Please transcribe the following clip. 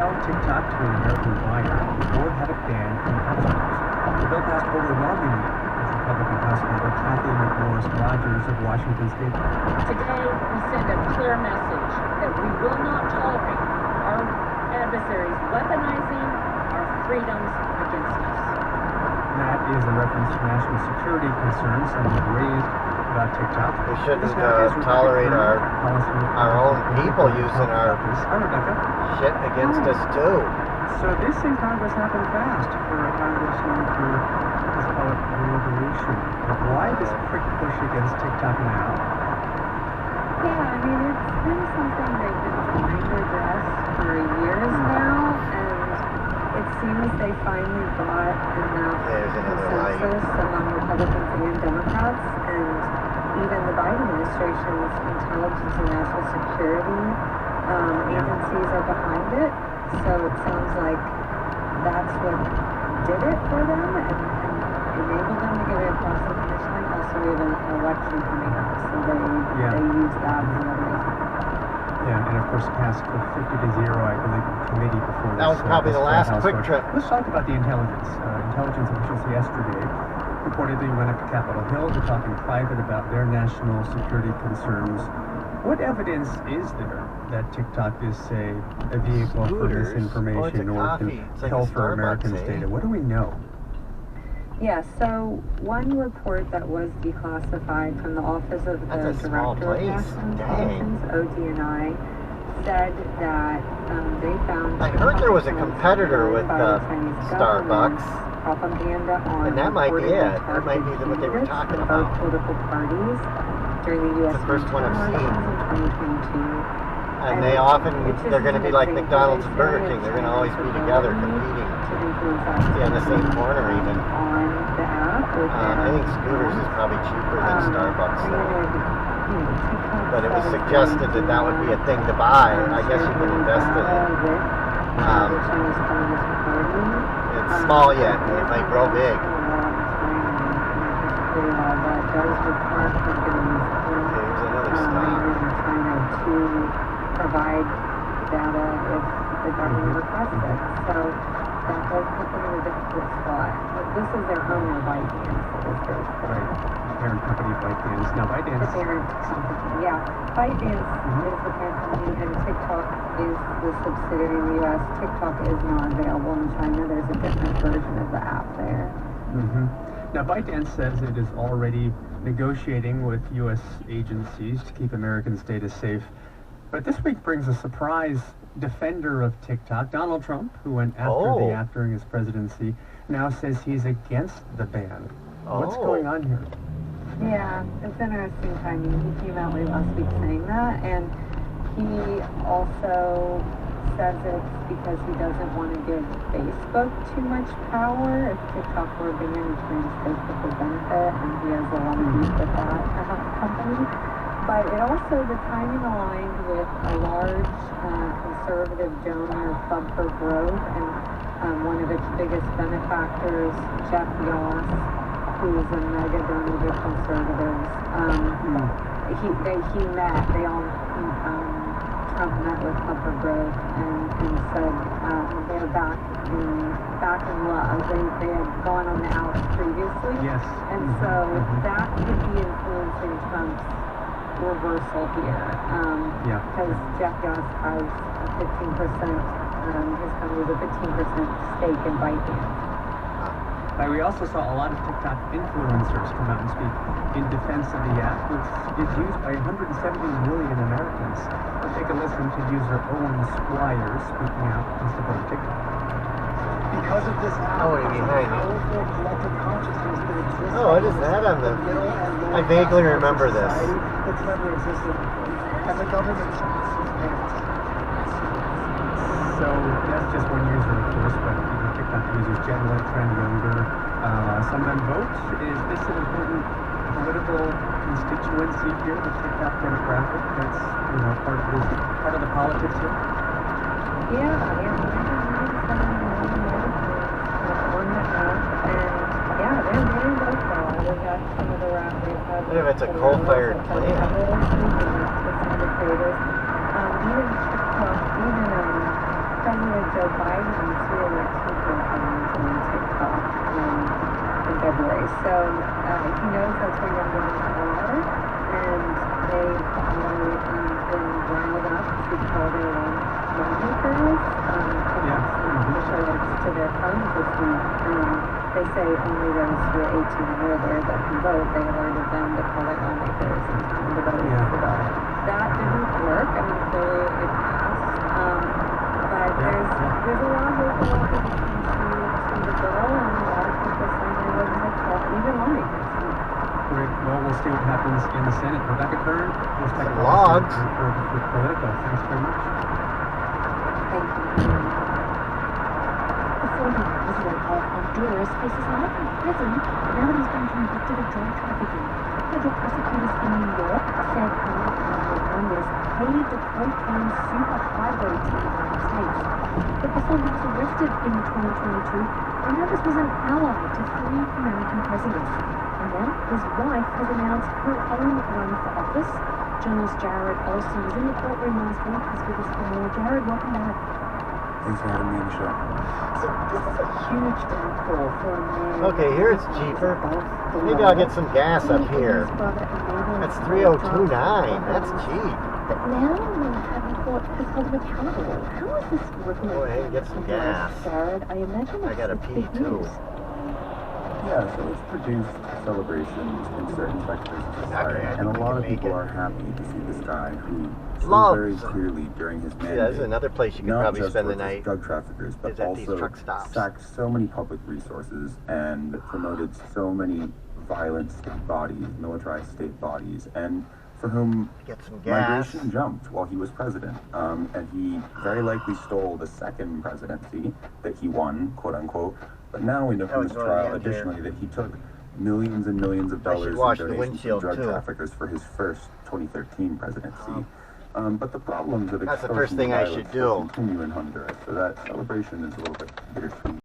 TikTok to an American buyer, the board had it banned from App Stores. The bill passed overwhelmingly with Republican House member Kathy Rogers of Washington State. Today, we send a clear message that we will not tolerate our adversaries weaponizing our freedoms against us. That is a reference to national security concerns some have raised about TikTok. We shouldn't tolerate our own people using our shit against us too. So this in Congress happened fast for a congressman to, let's call it a revolution. But why this quick push against TikTok now? Yeah, I mean, it's been something they've been trying to address for years now, and it seems they finally got enough consensus among Republicans and Democrats, and even the Biden administration's intelligence and national security agencies are behind it. So it sounds like that's what did it for them and enabled them to get it across the finish line. Also, we have an election coming up, so they use that as another reason. Yeah, and of course passed with 50-0, I believe, in committee before this. That was probably the last quick trip. Let's talk about the intelligence. Intelligence officials yesterday reportedly went up to Capitol Hill to talk in private about their national security concerns. What evidence is there that TikTok is, say, a vehicle for misinformation or can pilfer Americans' data? What do we know? Yeah, so one report that was declassified from the Office of the Director of National Intelligence, ODNI, said that they found... I heard there was a competitor with Starbucks. Propaganda on and that might be it. That might be what they were talking about. Both political parties during the U.S. It's the first one I've seen. In 2022. And they're going to be like McDonald's and Burger King. They're going to always be together competing. Yeah, in the same corner even. On the app. I think Scooters is probably cheaper than Starbucks though. But it was suggested that that would be a thing to buy. I guess you can invest in it. It's small yet, and it might grow big. Here's another stop. To provide data if the government requests it. So that does put them in a difficult spot. But this is their owner, ByteDance. Right. Parent company ByteDance. Now, ByteDance. The parent company, yeah. ByteDance is the parent company, and TikTok is the subsidiary in the U.S. TikTok is not available in China. There's a different version of the app there. Now, ByteDance says it is already negotiating with U.S. agencies to keep Americans' data safe. But this week brings a surprise defender of TikTok. Donald Trump, who went after the app during his presidency, now says he's against the ban. What's going on here? Yeah, it's interesting timing. He came out late last week saying that, and he also says it's because he doesn't want to give Facebook too much power. If TikTok were banned, which means Facebook would benefit, and he has a lot of beef with that company. But it also, the timing aligned with a large conservative donor, Club for Growth, and one of its biggest benefactors, Jeff Yoss, who is a mega donor to conservatives. Trump met with Club for Growth and said they're back in love. They had gone on the outs previously. Yes. And so that could be influencing Trump's reversal here. Because Jeff Yoss has a 15%, his company has a 15% stake in ByteDance. We also saw a lot of TikTok influencers come out and speak in defense of the app, which is used by 170 million Americans. We'll take a listen to user Owen Squire speaking out in support of TikTok. Because of this app, what do you mean? powerful collective consciousness that exists. What is that on the... I vaguely remember this. That's never existed before. And the government So that's just one user, of course, but TikTok users generally trend younger. Some of them vote. Is this an important political constituency here, the TikTok demographic? That's part of the politics here. They're very local. We got some of the rap we've had. What if it's a coal-fired plant? Even TikTok, even President Joe Biden tweeted a campaign on TikTok in February. So he knows that's where young women are, and they've been riled up to call their own lawmakers. The show to their phones this week. They say only those who are 18 and older that can vote. They alerted them to call their lawmakers and tell them to vote yes or no. That didn't work. I mean, clearly it passed. But there's a lot of local opposition to the bill, and a lot of people saying they wouldn't have called even lawmakers. Great. Well, we'll see what happens in the Senate. Rebecca Kern, we'll take a Logs. for Politico. Thanks very much. Thank you. The former president of Honduras faces life in prison now that he's been convicted of drug trafficking. Federal prosecutors in New York said Hernandez paid the cocaine superhighway to the United States. But before he was arrested in 2022, Hernandez was an ally to 3 American presidents. And then his wife has announced her own run for office. Journalist Jared Olson was in the courtroom last week. He's with us for more. Jared, welcome back. Thanks for having me on the show. So this is a huge downfall for a man. Okay, here it's cheaper. Maybe I'll get some gas up here. That's 302.9. That's cheap. But now we'll have the court has held him accountable. How is this working? Go ahead and get some gas. Jared, I imagine I gotta pee too. Yeah, so it's produced celebrations in certain sectors of society, Okay, I and a think we lot can of make people it. are happy to see this guy who so Loves. very clearly during his mandate, Yeah, this is another place you could not probably just spend the worked with night. drug traffickers, but is at these also truck stops. sacked so many public resources and promoted so many violent state bodies, militarized state bodies, and for whom Get some gas. migration jumped while he was president. And he very likely stole the second presidency that he won, quote unquote. But now we know That from was this going to trial, end here. additionally, that he took millions and millions of I should dollars wash in the donations to windshield, drug too. traffickers for his first 2013 presidency. But the problems of That's the extortion first thing and I violence should will do. continue in Honduras. So that celebration is a little bit bittersweet.